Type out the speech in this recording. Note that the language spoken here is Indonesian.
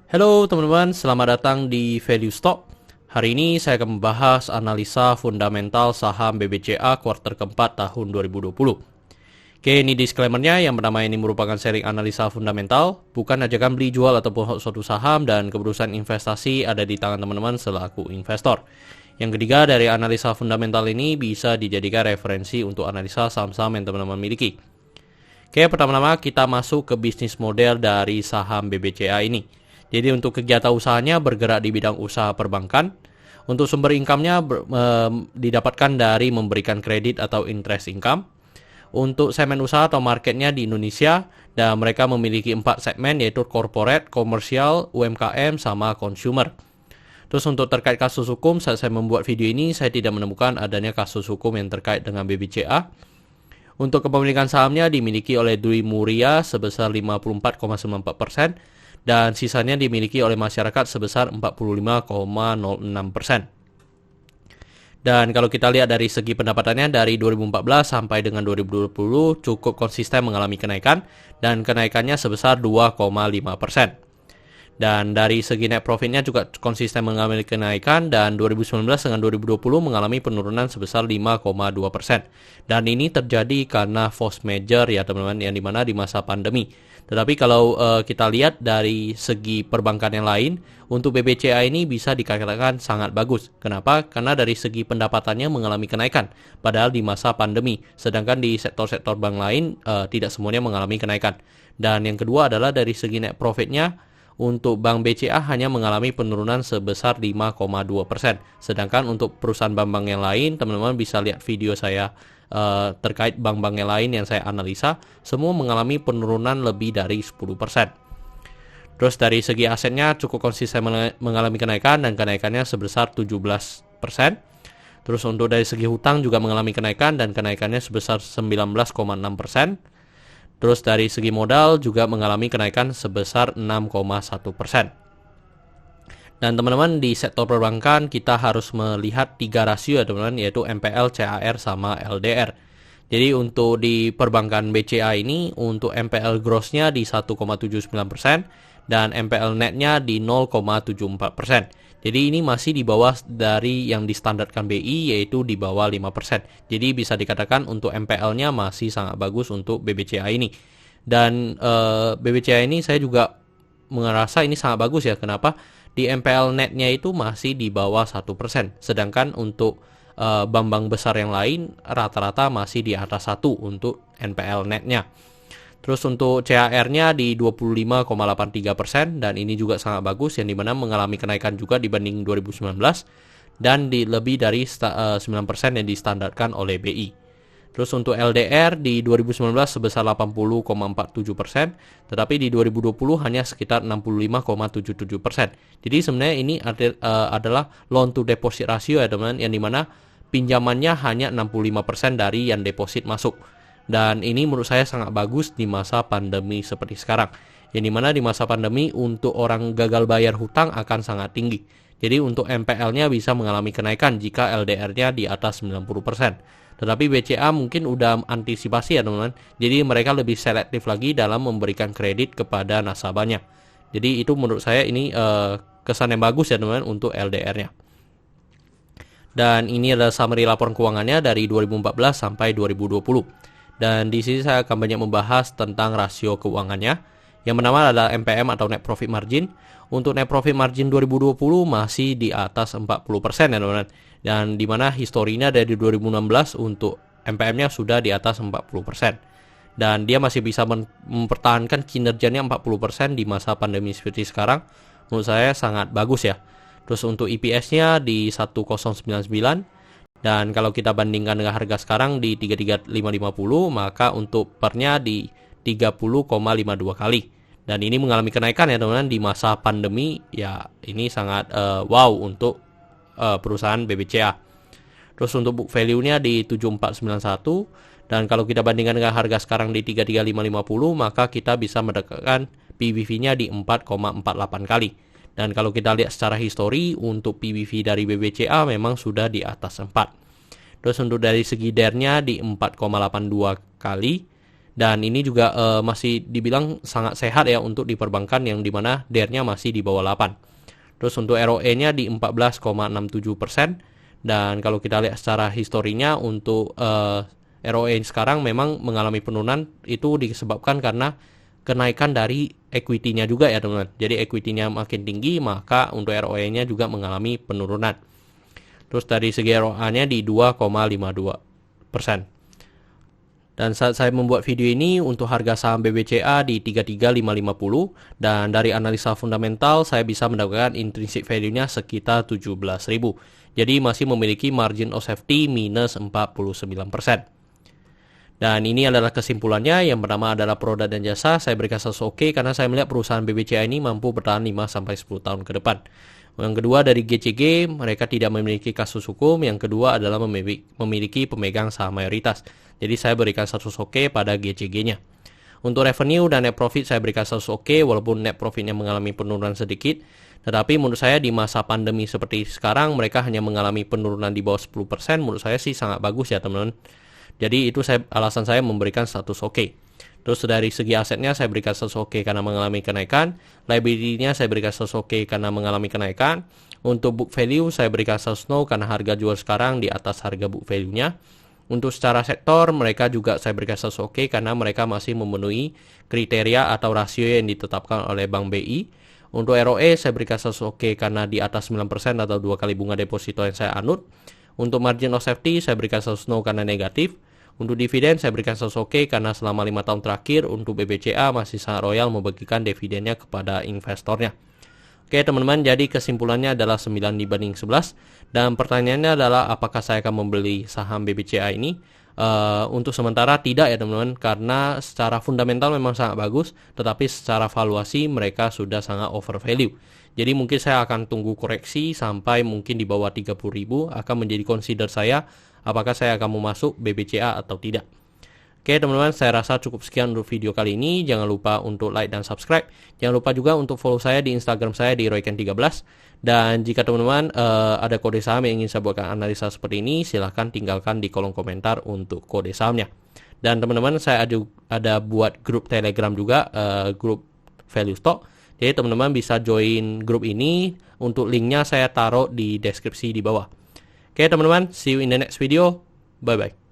Halo teman-teman, selamat datang di Value Stock. Hari ini saya akan membahas analisa fundamental saham BBCA kuartal keempat tahun 2020. Oke, ini disclaimer-nya. Yang pertama, ini merupakan sharing analisa fundamental, bukan ajakan beli jual ataupun hold suatu saham, dan keputusan investasi ada di tangan teman-teman selaku investor. Yang ketiga, dari analisa fundamental ini bisa dijadikan referensi untuk analisa saham-saham yang teman-teman miliki. Oke, pertama-tama kita masuk ke bisnis model dari saham BBCA ini. Jadi untuk kegiatan usahanya bergerak di bidang usaha perbankan. Untuk sumber income-nya didapatkan dari memberikan kredit atau interest income. Untuk segmen usaha atau marketnya di Indonesia, dan mereka memiliki 4 segmen, yaitu corporate, komersial, UMKM, sama consumer. Terus untuk terkait kasus hukum, saat saya membuat video ini saya tidak menemukan adanya kasus hukum yang terkait dengan BBCA. Untuk kepemilikan sahamnya dimiliki oleh Dwi Muria sebesar 54,94%, dan sisanya dimiliki oleh masyarakat sebesar 45,06%. Dan kalau kita lihat dari segi pendapatannya dari 2014 sampai dengan 2020 cukup konsisten mengalami kenaikan, dan kenaikannya sebesar 2,5%. Dan dari segi net profitnya juga konsisten mengalami kenaikan, dan 2019 dengan 2020 mengalami penurunan sebesar 5,2%. Dan ini terjadi karena force major ya teman-teman, yang dimana di masa pandemi. Tetapi kalau kita lihat dari segi perbankan yang lain, untuk BBCA ini bisa dikatakan sangat bagus. Kenapa? Karena dari segi pendapatannya mengalami kenaikan, padahal di masa pandemi. Sedangkan di sektor-sektor bank lain tidak semuanya mengalami kenaikan. Dan yang kedua adalah dari segi net profitnya, untuk Bank BCA hanya mengalami penurunan sebesar 5,2%. Sedangkan untuk perusahaan bank-bank yang lain, teman-teman bisa lihat video saya terkait bank-bank yang lain yang saya analisa, semua mengalami penurunan lebih dari 10%. Terus dari segi asetnya cukup konsisten mengalami kenaikan, dan kenaikannya sebesar 17%. Terus untuk dari segi hutang juga mengalami kenaikan, dan kenaikannya sebesar 19,6%. Terus dari segi modal juga mengalami kenaikan sebesar 6,1%. Dan teman-teman di sektor perbankan kita harus melihat 3 rasio ya teman-teman, yaitu MPL, CAR, sama LDR. Jadi untuk di perbankan BCA ini, untuk MPL grossnya di 1,79%, dan MPL netnya di 0,74%. Jadi ini masih di bawah dari yang distandarkan BI, yaitu di bawah 5%. Jadi bisa dikatakan untuk MPL-nya masih sangat bagus untuk BBCA ini. Dan BBCA ini saya juga merasa ini sangat bagus ya. Kenapa? Di MPL netnya itu masih di bawah 1%. Sedangkan untuk bank-bank besar yang lain rata-rata masih di atas 1 untuk NPL netnya. Terus untuk CAR-nya di 25,83%, dan ini juga sangat bagus, yang dimana mengalami kenaikan juga dibanding 2019, dan di lebih dari 9% yang distandarkan oleh BI. Terus untuk LDR di 2019 sebesar 80,47%, tetapi di 2020 hanya sekitar 65,77%. Jadi sebenarnya ini adalah loan to deposit ratio ya teman-teman, yang dimana pinjamannya hanya 65% dari yang deposit masuk. Dan ini menurut saya sangat bagus di masa pandemi seperti sekarang, yang dimana di masa pandemi untuk orang gagal bayar hutang akan sangat tinggi. Jadi untuk MPL-nya bisa mengalami kenaikan jika LDR-nya di atas 90%. Tetapi BCA mungkin udah antisipasi ya teman-teman. Jadi mereka lebih selektif lagi dalam memberikan kredit kepada nasabahnya. Jadi itu menurut saya ini kesan yang bagus ya teman-teman untuk LDR-nya. Dan ini adalah summary laporan keuangannya dari 2014 sampai 2020. Dan di sini saya akan banyak membahas tentang rasio keuangannya. Yang pertama adalah NPM atau net profit margin. Untuk net profit margin 2020 masih di atas 40% ya teman-teman. Dan di mana historinya dari 2016 untuk NPM-nya sudah di atas 40%. Dan dia masih bisa mempertahankan kinerjanya 40% di masa pandemi seperti sekarang. Menurut saya sangat bagus ya. Terus untuk EPS-nya di 1099. Dan kalau kita bandingkan dengan harga sekarang di 33550, maka untuk pernya di 30,52 kali. Dan ini mengalami kenaikan ya teman-teman di masa pandemi. Ya ini sangat wow untuk perusahaan BBCA. Terus untuk book value-nya di 7491, dan kalau kita bandingkan dengan harga sekarang di 33550, maka kita bisa mendapatkan PBV-nya di 4,48 kali. Dan kalau kita lihat secara histori, untuk PBV dari BBCA memang sudah di atas 4. Terus untuk dari segi DER-nya di 4,82 kali. Dan ini juga masih dibilang sangat sehat ya untuk di perbankan, yang dimana DER-nya masih di bawah 8. Terus untuk ROE-nya di 14,67%. Dan kalau kita lihat secara historinya untuk ROE sekarang memang mengalami penurunan, itu disebabkan karena kenaikan dari equity-nya juga ya teman-teman. Jadi equity-nya makin tinggi, maka untuk ROE-nya juga mengalami penurunan. Terus dari segi ROA-nya di 2,52%. Dan saat saya membuat video ini untuk harga saham BBCA di 33.550, dan dari analisa fundamental saya bisa mendapatkan intrinsic value-nya sekitar 17.000. Jadi masih memiliki margin of safety minus 49%. Dan ini adalah kesimpulannya. Yang pertama adalah produk dan jasa saya berikan status oke karena saya melihat perusahaan BBCA ini mampu bertahan 5-10 tahun ke depan. Yang kedua dari GCG, mereka tidak memiliki kasus hukum. Yang kedua adalah memiliki pemegang saham mayoritas. Jadi saya berikan status oke pada GCG-nya. Untuk revenue dan net profit saya berikan status oke, walaupun net profitnya mengalami penurunan sedikit. Tetapi menurut saya di masa pandemi seperti sekarang mereka hanya mengalami penurunan di bawah 10%. Menurut saya sih sangat bagus ya teman-teman. Jadi itu alasan saya memberikan status oke. Terus dari segi asetnya saya berikan status oke karena mengalami kenaikan. Liability-nya saya berikan status oke karena mengalami kenaikan. Untuk book value saya berikan status no karena harga jual sekarang di atas harga book value-nya. Untuk secara sektor mereka juga saya berikan status oke karena mereka masih memenuhi kriteria atau rasio yang ditetapkan oleh Bank BI. Untuk ROE saya berikan status oke karena di atas 9% atau 2 kali bunga deposito yang saya anut. Untuk margin of safety saya berikan status no karena negatif. Untuk dividen saya berikan status oke karena selama 5 tahun terakhir untuk BBCA masih sangat royal membagikan dividennya kepada investornya. Oke teman-teman, jadi kesimpulannya adalah 9:11. Dan pertanyaannya adalah apakah saya akan membeli saham BBCA ini? Untuk sementara tidak ya teman-teman, karena secara fundamental memang sangat bagus, tetapi secara valuasi mereka sudah sangat over value. Jadi mungkin saya akan tunggu koreksi sampai mungkin di bawah 30.000 akan menjadi consider saya apakah saya akan mau masuk BBCA atau tidak. Oke teman-teman, saya rasa cukup sekian untuk video kali ini. Jangan lupa untuk like dan subscribe. Jangan lupa juga untuk follow saya di Instagram saya di royken13. Dan jika teman-teman ada kode saham yang ingin saya buatkan analisa seperti ini, silahkan tinggalkan di kolom komentar untuk kode sahamnya. Dan teman-teman, saya ada buat grup Telegram juga, grup Value Stock. Jadi teman-teman bisa join grup ini. Untuk linknya saya taruh di deskripsi di bawah. Oke teman-teman, see you in the next video. Bye-bye.